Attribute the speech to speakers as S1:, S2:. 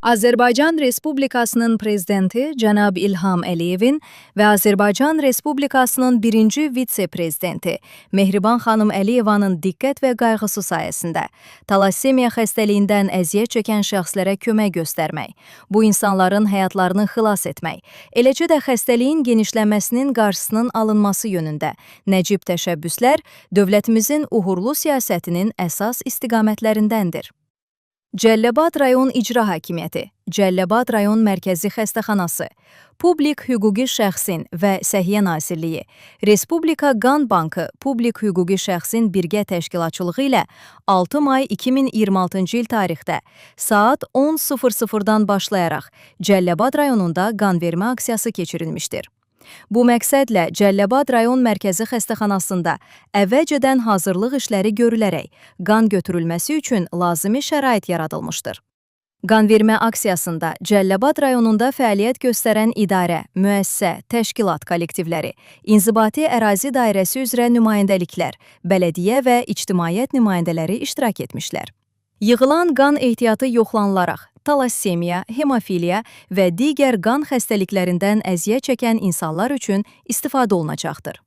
S1: Azərbaycan Respublikasının prezidenti cənab İlham Əliyevin və Azərbaycan Respublikasının birinci vitse-prezidenti Mehriban xanım Əliyevanın diqqət və qayğısı sayəsində talassemiya xəstəliyindən əziyyət çəkən şəxslərə kömək göstərmək, bu insanların həyatlarını xilas etmək, eləcə də xəstəliyin genişlənməsinin qarşısının alınması yönündə nəcib təşəbbüslər dövlətimizin uğurlu siyasətinin əsas istiqamətlərindəndir. Cəlilabad rayon İcra Hakimiyyəti, Cəlilabad rayon Mərkəzi Xəstəxanası, Publik Hüquqi Şəxsin və Səhiyyə Nazirliyi, Respublika Qan Bankı Publik Hüquqi Şəxsin birgə təşkilatçılığı ilə 6 may 2026-cı il tarixdə saat 10:00-dan başlayaraq Cəlilabad rayonunda qanvermə aksiyası keçirilmişdir. Bu məqsədlə Cəlilabad rayon Mərkəzi Xəstəxanasında əvvəlcədən hazırlıq işləri görülərək qan götürülməsi üçün lazımi şərait yaradılmışdır. Qanvermə aksiyasında Cəlilabad rayonunda fəaliyyət göstərən idarə, müəssisə, təşkilat kollektivləri, İnzibati Ərazi Dairəsi üzrə nümayəndəliklər, bələdiyyə və ictimaiyyət nümayəndələri iştirak etmişlər. Yığılan qan ehtiyatı yoxlanılaraq talassemiya, hemofiliya və digər qan xəstəliklərindən əziyyət çəkən insanlar üçün istifadə olunacaqdır.